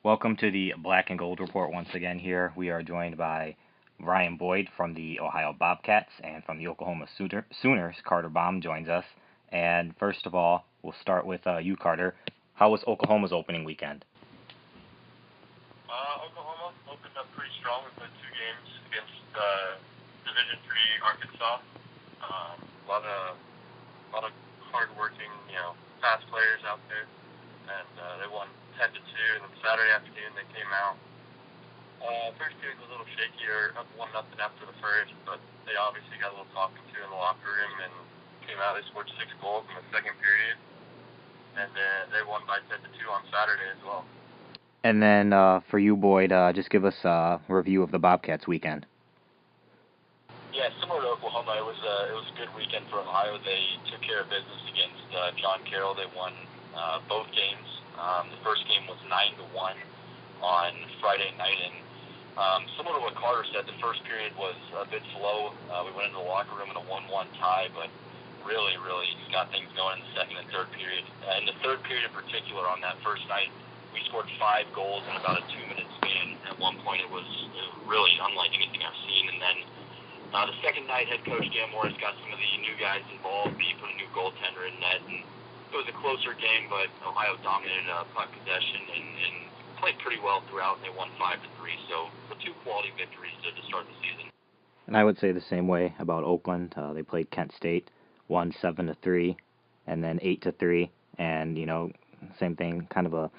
Welcome to the Black and Gold Report once again here. We are joined by Ryan Boyd from the Ohio Bobcats and from the Oklahoma Sooners. Carter Baum joins us. And first of all, we'll start with you, Carter. How was Oklahoma's opening weekend? Oklahoma opened up pretty strong with the two games against Division III Arkansas. A lot of hard-working, fast players out there, and they won 10-2. And then Saturday afternoon they came out. First period was a little shakier, up 1-0 after the first, but they obviously got a little talking to in the locker room and came out. They scored 6 goals in the second period, and they won by 10-2 on Saturday as well. And then for you, Boyd, just give us a review of the Bobcats weekend. Yeah, similar to Oklahoma, it was a good weekend for Ohio. They took care of business against John Carroll. They won both games. The first game was 9-1 on Friday night, and similar to what Carter said, the first period was a bit slow. We went into the locker room in a 1-1 tie, but really got things going in the second and third period. In the third period in particular, on that first night, we scored 5 goals in about a 2-minute span. At one point, it was really unlike anything I've seen. And then the second night, head coach Dan Morris got some of the new guys involved. He put a new goaltender in net, and it was a closer game, but Ohio dominated puck possession and played pretty well throughout. They won 5-3, so the 2 quality victories to start the season. And I would say the same way about Oakland. They played Kent State, won 7-3, and then 8-3, and same thing, kind of a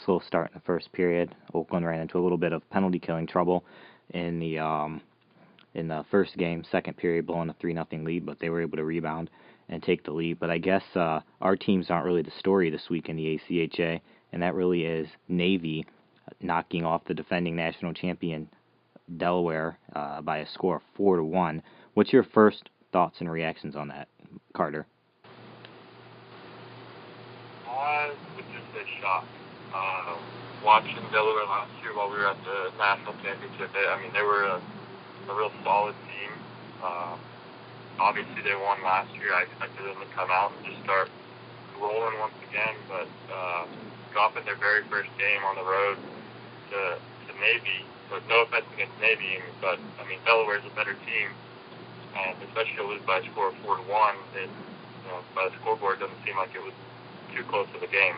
slow start in the first period. Oakland ran into a little bit of penalty killing trouble in the first game, second period, blowing a 3-0 lead, but they were able to rebound and take the lead. But I guess our teams aren't really the story this week in the ACHA, and that really is Navy knocking off the defending national champion Delaware by a score of 4-1. What's your first thoughts and reactions on that, Carter? I would just say shocked. Watching Delaware last year while we were at the national championship, they were a real solid team. Obviously, they won last year. I expected them to come out and just start rolling once again, but dropping their very first game on the road to Navy. So no offense against Navy, but Delaware's a better team, and especially to lose by a score of 4-1, by the scoreboard, doesn't seem like it was too close to the game.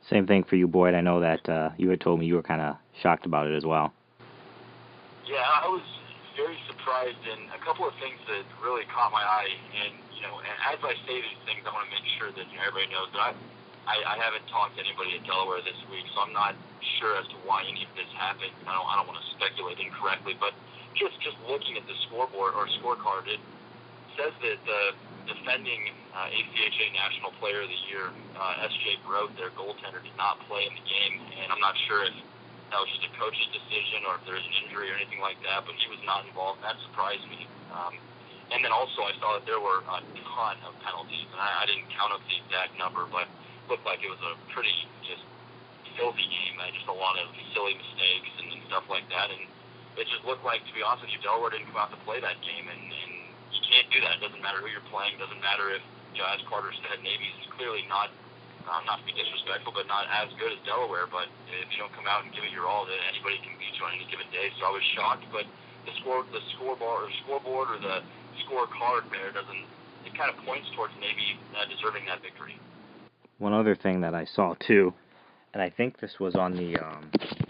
Same thing for you, Boyd. I know that you had told me you were kind of shocked about it as well. Yeah, I was very surprised, and a couple of things that really caught my eye. And as I say these things, I want to make sure that everybody knows that I haven't talked to anybody at Delaware this week, so I'm not sure as to why any of this happened. I don't want to speculate incorrectly, but just looking at the scoreboard or scorecard, it says that the defending ACHA National Player of the Year, S.J. Groth, their goaltender, did not play in the game, and I'm not sure if that was just a coach's decision or if there was an injury or anything like that, but he was not involved, and that surprised me. And then also I saw that there were a ton of penalties, and I didn't count up the exact number, but it looked like it was a pretty just filthy game. Just a lot of silly mistakes and stuff like that, and it just looked like, to be honest with you, Delaware didn't come out to play that game, and you can't do that. It doesn't matter who you're playing. It doesn't matter if, as Carter said, Navy's clearly not to be disrespectful, but not as good as Delaware. But if you don't come out and give it your all, then anybody can beat you on any given day. So I was shocked, but the scoreboard or the scorecard there it kind of points towards Navy deserving that victory. One other thing that I saw too, and I think this was on the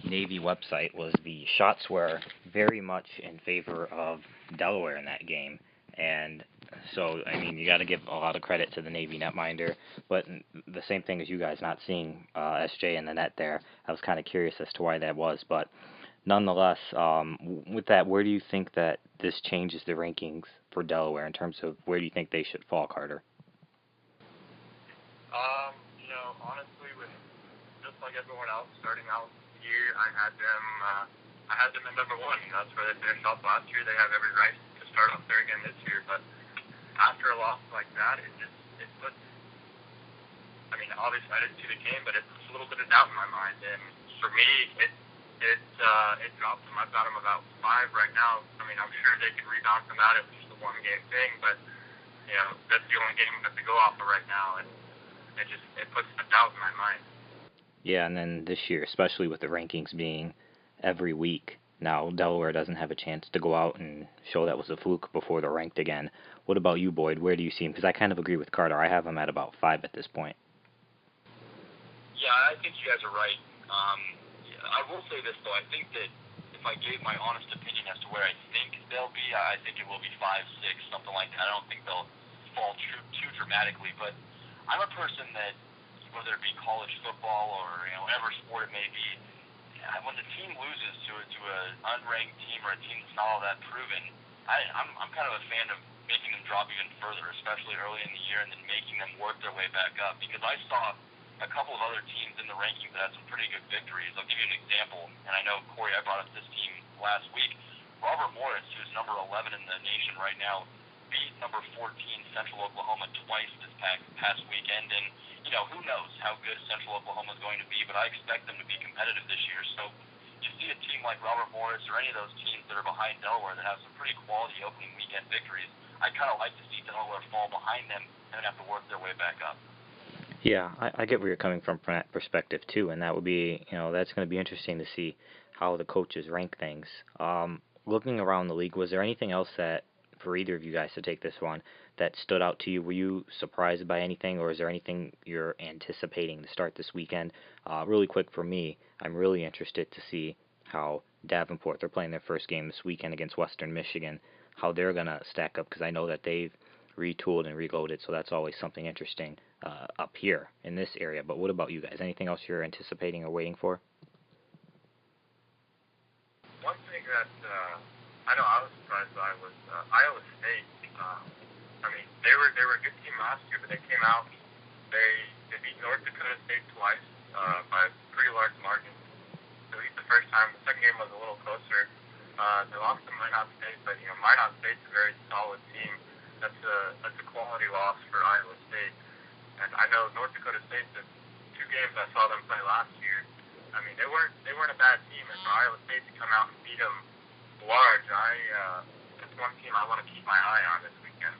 Navy website, was the shots were very much in favor of Delaware in that game. And so, you got to give a lot of credit to the Navy netminder, but the same thing as you guys not seeing SJ in the net there, I was kind of curious as to why that was, but nonetheless, with that, where do you think that this changes the rankings for Delaware in terms of where do you think they should fall, Carter? Honestly, with just like everyone else starting out the year, I had them at number 1. That's where they finished off last year. They have every right to start off there again this year, but after a loss like that, it puts, obviously I didn't see the game, but it puts a little bit of doubt in my mind, and for me, it dropped them. I've got them about 5 right now. I'm sure they can rebound from that. It was just a 1-game thing, but that's the only game that they go off of right now, and it puts a doubt in my mind. Yeah, and then this year, especially with the rankings being every week, now Delaware doesn't have a chance to go out and show that was a fluke before they're ranked again. What about you, Boyd? Where do you see him? Because I kind of agree with Carter. I have him at about 5 at this point. Yeah, I think you guys are right. I will say this, though. I think that if I gave my honest opinion as to where I think they'll be, I think it will be 5, 6, something like that. I don't think they'll fall too dramatically, but I'm a person that, whether it be college football or whatever sport it may be, when the team loses to an unranked team or a team that's not all that proven, I'm kind of a fan of making them drop even further, especially early in the year, and then making them work their way back up. Because I saw a couple of other teams in the rankings that had some pretty good victories. I'll give you an example, and I know, Corey, I brought up this team last week. Robert Morris, who's number 11 in the nation right now, beat number 14 Central Oklahoma twice this past weekend, and who knows how good Central Oklahoma is going to be, but I expect them to be competitive this year. So you see a team like Robert Morris or any of those teams that are behind Delaware that have some pretty quality opening weekend victories, I kind of like to see Delaware fall behind them and then have to work their way back up. Yeah, I get where you're coming from that perspective too, and that would be, that's going to be interesting to see how the coaches rank things. Looking around the league, was there anything else that, for either of you guys to take this one, that stood out to you? Were you surprised by anything, or is there anything you're anticipating to start this weekend? Really quick for me, I'm really interested to see how Davenport, they're playing their first game this weekend against Western Michigan, how they're going to stack up, because I know that they've retooled and reloaded, so that's always something interesting up here in this area. But what about you guys? Anything else you're anticipating or waiting for? One thing that I know I was surprised by was Iowa State. I mean, they were a good team last year, but they came out. They beat North Dakota State twice by a pretty large margin. At least the first time. The second game was a little closer. They lost to Minot State, but Minot State's a very solid team. That's a quality loss for Iowa State. And I know North Dakota State, the 2 games I saw them play last year, I mean, they weren't a bad team. And for Iowa State to come out and beat them large, that's one team I want to keep my eye on this weekend.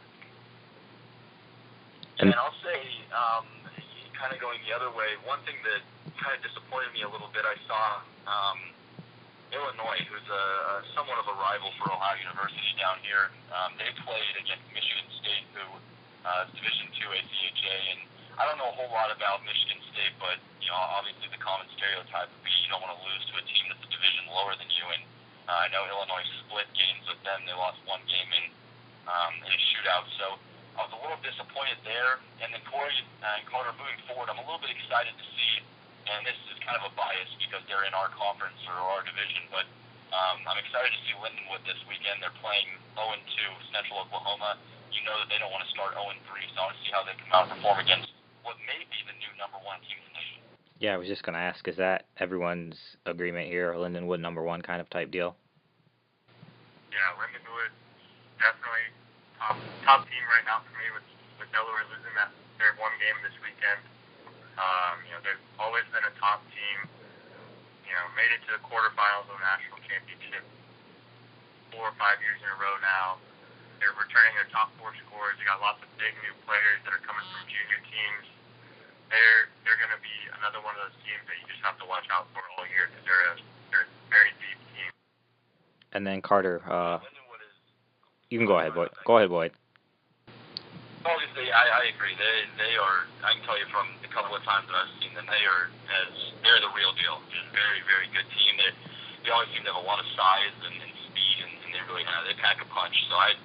And I'll say, kind of going the other way, one thing that kind of disappointed me a little bit, I saw Illinois, who's somewhat of a rival for Ohio University down here. They played against Michigan State, who is Division II ACHA, and I don't know a whole lot about Michigan State, but obviously the common stereotype would be you don't want to lose to a team that's a division lower than you. And I know Illinois split games with them; they lost one game in a shootout. So I was a little disappointed there. And then Corey and Carter, moving forward, I'm a little bit excited to see. And this is kind of a bias because they're in our conference or our division, but I'm excited to see Lindenwood this weekend. They're playing 0-2 Central Oklahoma. You know that they don't want to start 0-3, so I want to see how they come out and perform against what may be the new number 1 team in the nation. Yeah, I was just going to ask, is that everyone's agreement here, Lindenwood number 1 kind of type deal? Yeah, Lindenwood definitely top team right now for me with Delaware losing their 1 game this weekend. They've always been a top team. Made it to the quarterfinals of the national championship 4 or 5 years in a row now. They're returning their top 4 scorers. They got lots of big new players that are coming from junior teams. They're going to be another one of those teams that you just have to watch out for all year because they're a very deep team. And then Carter, you can go ahead, Boyd. Go ahead, Boyd. Obviously, I agree. They are. I can tell you from the couple of times that I've seen them, they're the real deal. Just very, very good team. They always seem to have a lot of size and speed, and they really they pack a punch. So I'd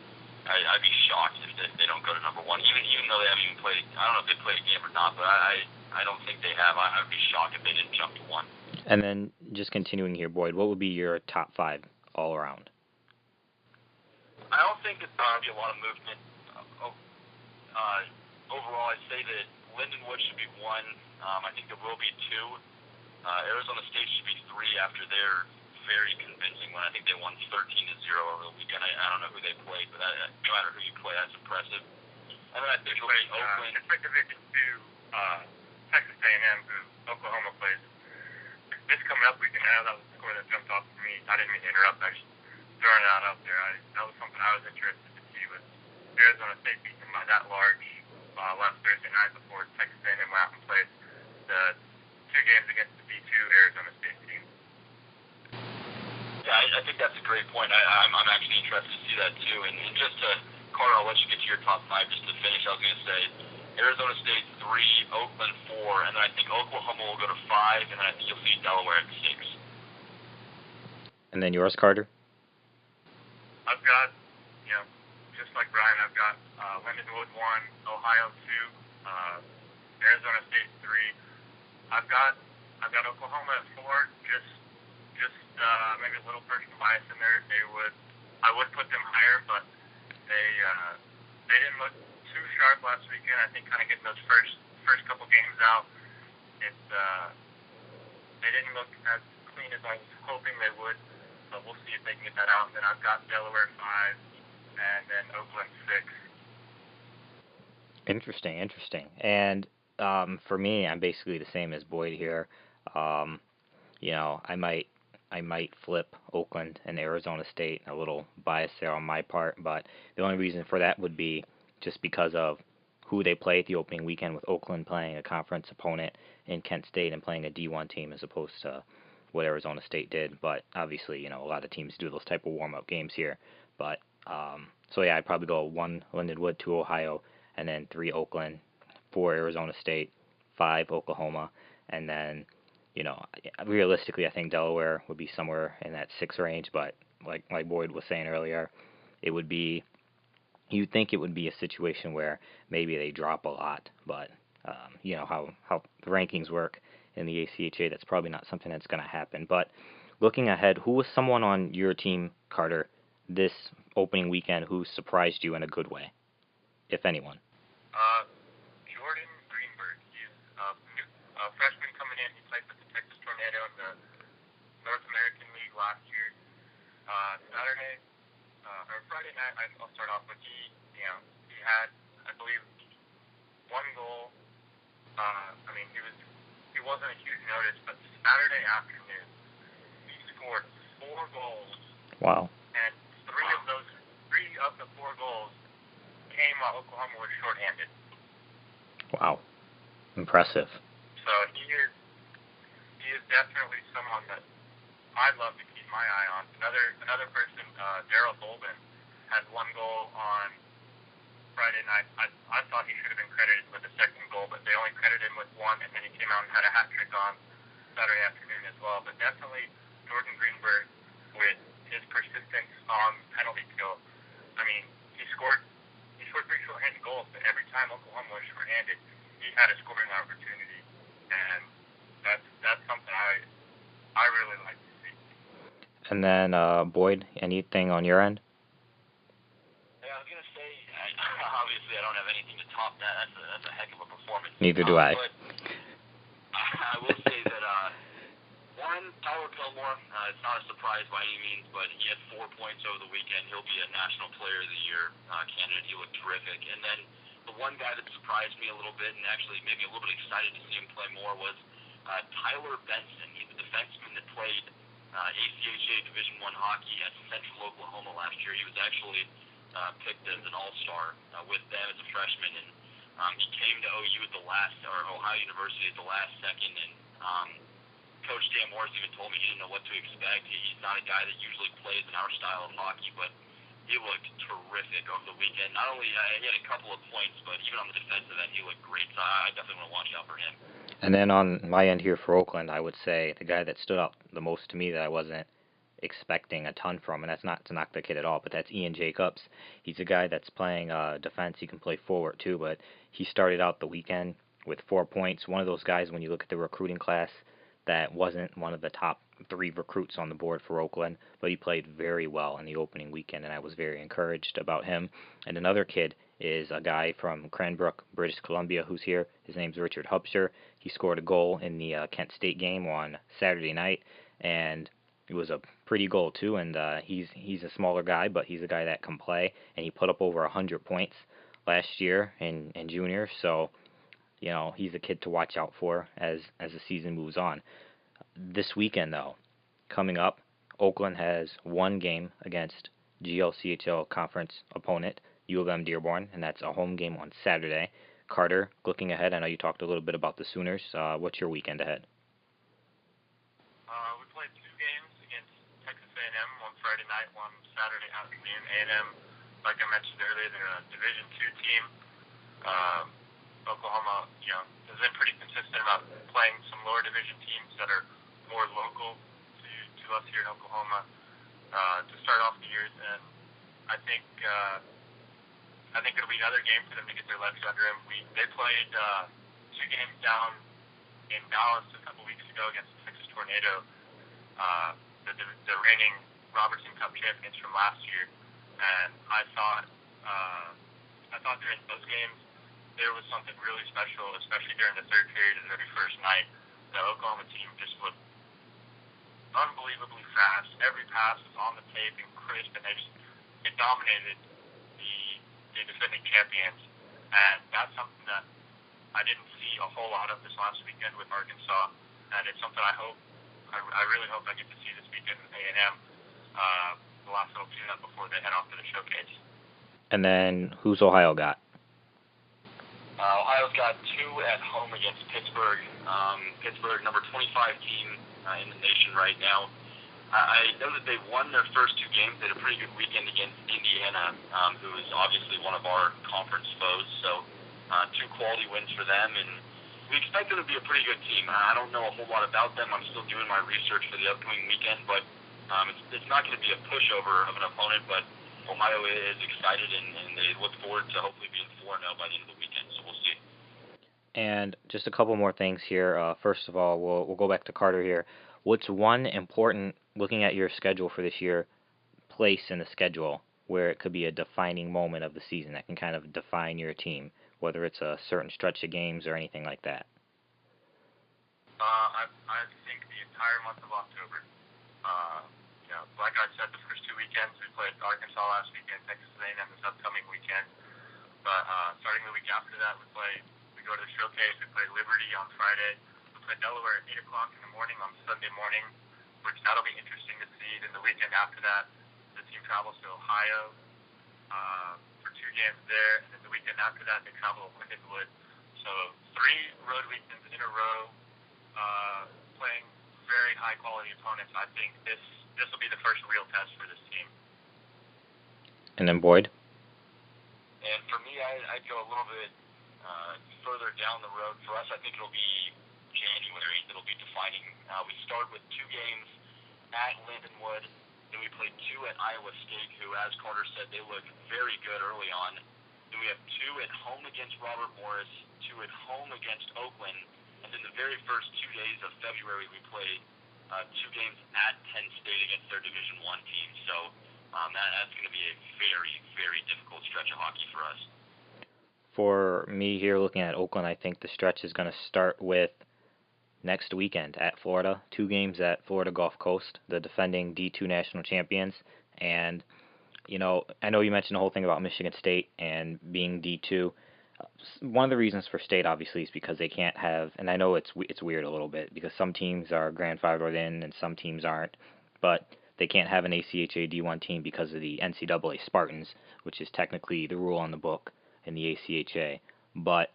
be shocked if they don't go to number 1. Even though they haven't even played. I don't know if they played a game or not, but I don't think they have. I'd be shocked if they didn't jump to 1. And then just continuing here, Boyd, what would be your top 5 all around? I don't think it's going to be a lot of movement. Overall, I'd say that Lindenwood should be 1. I think there will be 2. Arizona State should be 3 after their very convincing one. I think they won 13-0 over the weekend. I don't know who they played, but no matter who you play, that's impressive. And then I think it'll be Oakland. It's like Division II, Texas A&M, who Oklahoma plays. This coming up weekend, I know that was the score that jumped off for me. I didn't mean to interrupt. I just throwing it out there. That was something I was interested to see was Arizona State beating them by that large last Thursday night before Texas A&M went out and played the 2 games against think that's a great point. I'm actually interested to see that too. And just to, Carter, I'll let you get to your top 5 just to finish. I was going to say Arizona State 3, Oakland 4, and then I think Oklahoma will go to 5, and then I think you'll see Delaware at 6. And then yours, Carter? I've got, just like Brian, I've got Lindenwood 1, Ohio 2, Arizona State 3. I've got Oklahoma at 4. Just maybe a little personal bias in there. I would put them higher, but they didn't look too sharp last weekend. I think kind of getting those first couple games out, they didn't look as clean as I was hoping they would. But we'll see if they can get that out. And then I've got Delaware 5, and then Oakland 6. Interesting. And for me, I'm basically the same as Boyd here. I might flip Oakland and Arizona State. A little bias there on my part, but the only reason for that would be just because of who they play at the opening weekend, with Oakland playing a conference opponent in Kent State and playing a D1 team as opposed to what Arizona State did. But obviously, a lot of teams do those type of warm-up games here. But I'd probably go 1 Lindenwood, 2 Ohio, and then 3 Oakland, 4 Arizona State, 5 Oklahoma, and then realistically, I think Delaware would be somewhere in that 6 range. But like Boyd was saying earlier, you'd think it would be a situation where maybe they drop a lot, but how the rankings work in the ACHA, that's probably not something that's going to happen. But looking ahead, who was someone on your team, Carter, this opening weekend who surprised you in a good way, if anyone? Jordan Greenberg. He's a freshman coming in. He played for the Texas Tornado in the North American League last year. Friday night, I'll start off with he had, I believe, 1 goal. He wasn't a huge notice, but Saturday afternoon, he scored 4 goals. Wow. And 3 of the 4 goals came while Oklahoma was shorthanded. Wow. Impressive. So he is definitely someone that I'd love to keep my eye on. Another person, Daryl Bolden, had 1 goal on Friday night. I thought he should have been credited with the 2nd goal, but they only credited him with 1, and then he came out and had a hat trick on Saturday afternoon as well. But definitely Jordan Greenberg, with his persistence on penalty kill. He scored 3 shorthanded goals, but every time Oklahoma was shorthanded, he had a scoring opportunity, and that's something I really like to see. And then Boyd, anything on your end? Obviously, I don't have anything to top that. That's a heck of a performance. Neither do I. But I will say that, Tyler Pillmore, it's not a surprise by any means, but he had 4 points over the weekend. He'll be a National Player of the Year candidate. He looked terrific. And then the one guy that surprised me a little bit, and actually made me a little bit excited to see him play more, was Tyler Benson. He's a defenseman that played ACHA Division I hockey at Central Oklahoma last year. He was actually picked as an all-star with them as a freshman, and he came to Ohio University at the last second, and Coach Dan Morris even told me he didn't know what to expect. He's not a guy that usually plays in our style of hockey, but he looked terrific over the weekend. Not only he had a couple of points, but even on the defensive end, he looked great, so I definitely want to watch out for him. And then on my end here for Oakland, I would say the guy that stood out the most to me that I wasn't expecting a ton from, and that's not to knock the kid at all, but that's Ian Jacobs. He's a guy that's playing defense. He can play forward too, but he started out the weekend with 4 points. One of those guys, when you look at the recruiting class, that wasn't one of the top 3 recruits on the board for Oakland, but he played very well in the opening weekend, and I was very encouraged about him. And another kid is a guy from Cranbrook, British Columbia, who's here. His name's Richard Hubscher. He scored a goal in the Kent State game on Saturday night, and it was a pretty goal too. And he's a smaller guy, but he's a guy that can play, and he put up over 100 points last year in junior. So he's a kid to watch out for as the season moves on. This weekend, though, coming up, Oakland has 1 game against GLCHL conference opponent U of M Dearborn, and that's a home game on Saturday. Carter, looking ahead, I know you talked a little bit about the Sooners. What's your weekend ahead? We played 2 games against Texas A&M on Friday night, one Saturday afternoon. A&M, like I mentioned earlier, they're a Division II team. Oklahoma, has been pretty consistent about playing some lower division teams that are more local to us here in Oklahoma to start off the year. And I think it'll be another game for them to get their legs under them. They played 2 games down in Dallas a couple weeks ago against the Texas Tornado, the reigning Robertson Cup champions from last year. And I thought during those games there was something really special, especially during the third period of the very first night. The Oklahoma team just looked unbelievably fast. Every pass was on the tape and crisp, and it dominated the defending champions. And that's something that I didn't see a whole lot of this last weekend with Arkansas, and it's something I really hope I get to see this weekend with A&M, the last little tune-up before they head off to the showcase. And then who's Ohio got? Ohio's got 2 at home against Pittsburgh. Pittsburgh, number 25 team in the nation right now. I know that they won their first 2 games. They had a pretty good weekend against Indiana, who is obviously one of our conference foes. So 2 quality wins for them, and we expect them to be a pretty good team. I don't know a whole lot about them. I'm still doing my research for the upcoming weekend, but it's not going to be a pushover of an opponent, but Ohio is excited, and they look forward to hopefully being 4-0 by the end of the weekend, so we'll see. And just a couple more things here. First of all, we'll go back to Carter here. What's one important, looking at your schedule for this year, place in the schedule where it could be a defining moment of the season that can kind of define your team, whether it's a certain stretch of games or anything like that? I think the entire month of October. Like I said, the first 2 weekends, we played Arkansas last weekend, Texas A&M this upcoming weekend. But starting the week after that, we go to the showcase. We play Liberty on Friday. We play Delaware at 8 o'clock in the morning on Sunday morning, which that'll be interesting to see. Then the weekend after that, the team travels to Ohio for 2 games there. And then the weekend after that, they travel to Lindenwood. So 3 road weekends in a row, playing very high-quality opponents. I think this will be the first real test for this team. And then Boyd? And for me, I'd go a little bit further down the road. For us, I think it'll be January that'll be defining. We start with 2 games at Lindenwood, then we play 2 at Iowa State, who, as Carter said, they look very good early on. Then we have 2 at home against Robert Morris, 2 at home against Oakland, and then the very first 2 days of February we play 2 games at Penn State against their Division I team. So that's going to be a very, very difficult stretch of hockey for us. For me here, looking at Oakland, I think the stretch is going to start with next weekend at Florida. 2 games at Florida Gulf Coast, the defending D2 national champions. And, I know you mentioned the whole thing about Michigan State and being D2. One of the reasons for State, obviously, is because they can't have, and I know it's weird a little bit, because some teams are grandfathered in and some teams aren't, but they can't have an ACHA D1 team because of the NCAA Spartans, which is technically the rule on the book in the ACHA. But,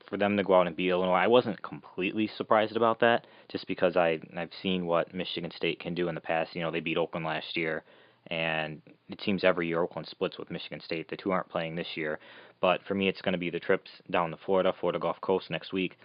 for them to go out and beat Illinois, I wasn't completely surprised about that, just because I've seen what Michigan State can do in the past. They beat Oakland last year, and it seems every year Oakland splits with Michigan State. The 2 aren't playing this year. But for me, it's going to be the trips down to Florida Gulf Coast next week.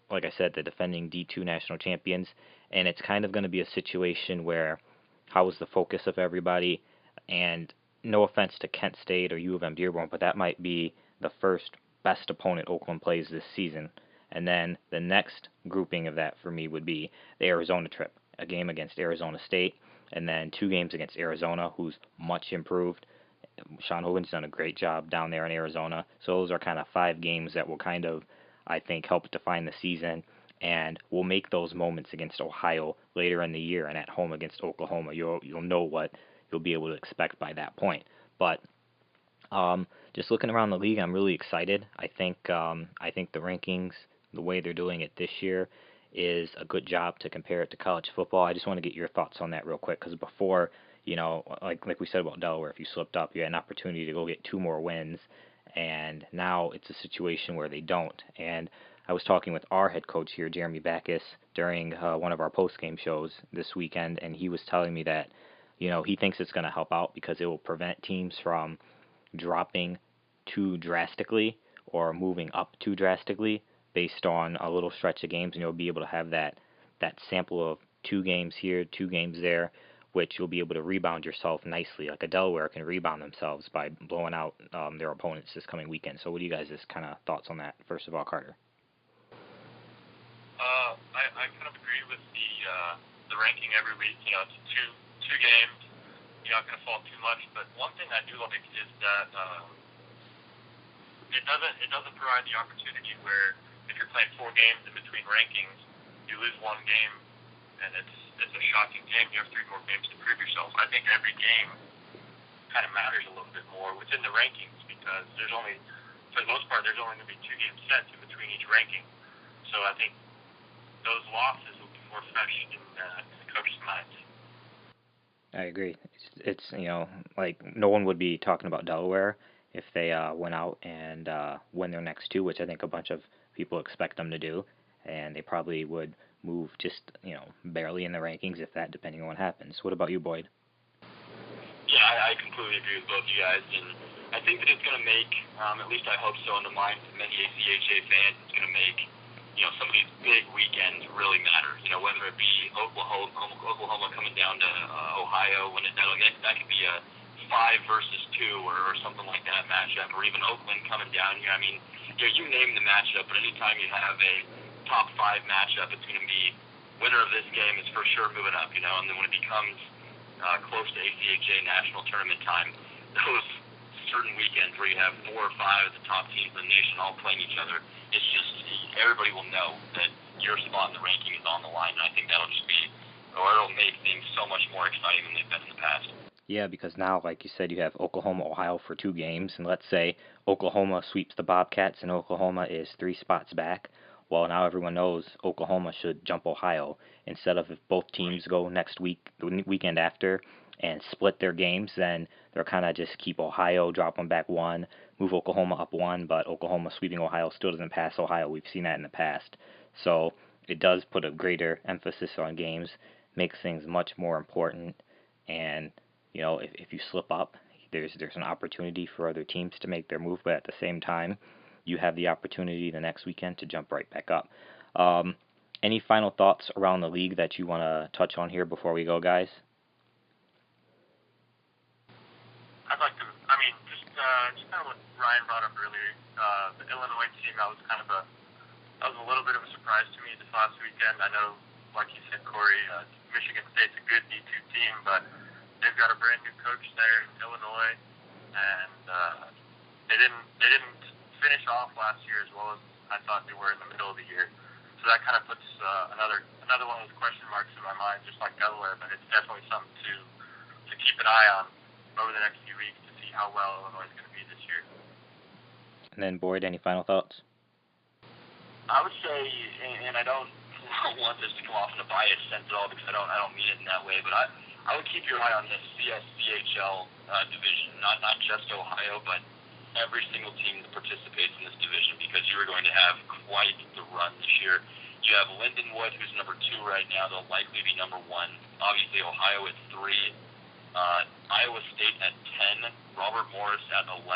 Like I said, the defending D2 national champions. And it's kind of going to be a situation where, how is the focus of everybody? And no offense to Kent State or U of M Dearborn, but that might be the first best opponent Oakland plays this season. And then the next grouping of that for me would be the Arizona trip, a game against Arizona State, and then 2 games against Arizona, who's much improved. Sean Hogan's done a great job down there in Arizona. So those are kind of 5 games that will kind of, I think, help define the season, and we'll make those moments against Ohio later in the year and at home against Oklahoma. You'll know what you'll be able to expect by that point. But just looking around the league, I'm really excited. I think the rankings, the way they're doing it this year, is a good job to compare it to college football. I just want to get your thoughts on that real quick, because before, like we said about Delaware, if you slipped up, you had an opportunity to go get 2 more wins, and now it's a situation where they don't. And I was talking with our head coach here, Jeremy Backus, during one of our post-game shows this weekend, and he was telling me that, he thinks it's going to help out because it will prevent teams from dropping too drastically or moving up too drastically based on a little stretch of games, and you'll be able to have that sample of 2 games here, 2 games there, which you'll be able to rebound yourself nicely, like a Delaware can rebound themselves by blowing out their opponents this coming weekend. So what do you guys' kind of thoughts on that, first of all, Carter? I kind of agree with the ranking every week. It's two games. You're not going to fall too much, but one thing I do like is that it doesn't provide the opportunity where if you're playing 4 games in between rankings, you lose 1 game, and it's a shocking game. You have 3 more games to prove yourself. I think every game kind of matters a little bit more within the rankings because for the most part, there's only going to be 2 game sets in between each ranking. So I think those losses will be more fresh in the coach's minds. I agree. It's like no one would be talking about Delaware if they went out and win their next 2, which I think a bunch of people expect them to do, and they probably would move just barely in the rankings, if that, depending on what happens. What about you, Boyd? Yeah, I completely agree with both you guys, and I think that it's going to make, at least I hope so, in the minds of many ACHA fans, it's going to make some of these big weekends really matter. Whether it be Oklahoma coming down to Ohio, that could be a 5 versus 2 or something like that matchup, or even Oakland coming down here. I mean, you name the matchup, but anytime you have a top 5 matchup, it's going to be winner of this game is for sure moving up. And then when it becomes close to ACHA national tournament time, those certain weekends where you have 4 or 5 of the top teams in the nation all playing each other, it's just everybody will know that your spot in the ranking is on the line, and I think it'll make things so much more exciting than they've been in the past. Yeah, because now, like you said, you have Oklahoma, Ohio for 2 games, and let's say Oklahoma sweeps the Bobcats and Oklahoma is 3 spots back. Well, now everyone knows Oklahoma should jump Ohio instead of if both teams go next week, the weekend after, and split their games, then they're kind of just keep Ohio, drop them back 1, move Oklahoma up 1, but Oklahoma sweeping Ohio still doesn't pass Ohio. We've seen that in the past. So it does put a greater emphasis on games, makes things much more important, and if you slip up, there's an opportunity for other teams to make their move, but at the same time, you have the opportunity the next weekend to jump right back up. Any final thoughts around the league that you want to touch on here before we go, guys? I'd like to, just kind of what Ryan brought up earlier, the Illinois team, that was a little bit of a surprise to me this last weekend. I know, like you said, Corey, Michigan State's a good D2 team, but they've got a brand new coach there in Illinois, and they didn't finish off last year as well as I thought they were in the middle of the year. So that kind of puts another one of those question marks in my mind, just like Delaware. But it's definitely something to keep an eye on over the next few weeks to see how well Illinois is going to be this year. And then Boyd, any final thoughts? I would say, and I don't want this to come off in a biased sense at all because I don't mean it in that way, but I would keep your eye on this CHL division, not just Ohio, but every single team that participates in this division, because you are going to have quite the run this year. You have Lindenwood, who's number 2 right now. They'll likely be number 1. Obviously, Ohio at 3. Iowa State at 10. Robert Morris at 11.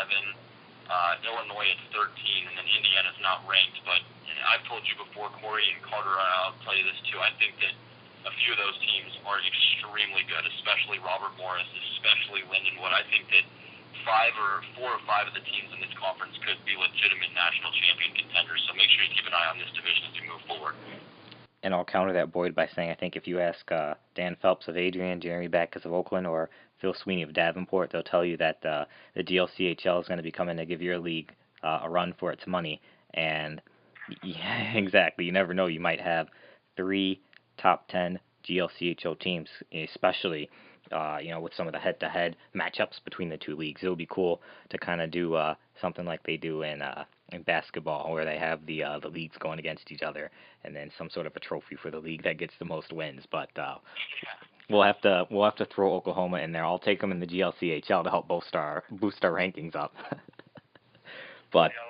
Illinois at 13. And then Indiana's not ranked. But I've told you before, Corey and Carter, I'll tell you this too. I think that a few of those teams are extremely good, especially Robert Morris, especially Lindenwood. I think that 4 or 5 of the teams in this conference could be legitimate national champion contenders, so make sure you keep an eye on this division as we move forward. And I'll counter that, Boyd, by saying I think if you ask Dan Phelps of Adrian, Jeremy Backus of Oakland, or Phil Sweeney of Davenport, they'll tell you that the GLCHL is going to be coming to give your league a run for its money. And yeah, exactly, you never know. You might have 3 top 10 GLCHO teams, especially with some of the head-to-head matchups between the 2 leagues. It'll be cool to kind of do something like they do in basketball, where they have the leagues going against each other, and then some sort of a trophy for the league that gets the most wins. But we'll have to throw Oklahoma in there. I'll take them in the GLCHL to help boost our rankings up. But I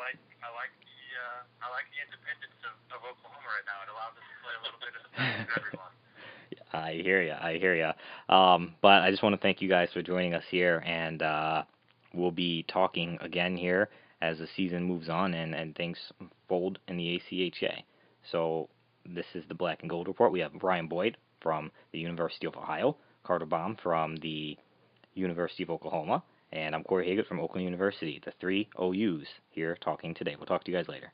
like the independence of everyone. I hear ya. I hear ya. But I just want to thank you guys for joining us here, and we'll be talking again here as the season moves on and things fold in the ACHA. So this is the Black and Gold Report. We have Brian Boyd from the University of Ohio, Carter Baum from the University of Oklahoma, and I'm Corey Haggett from Oakland University, the three OUs here talking today. We'll talk to you guys later.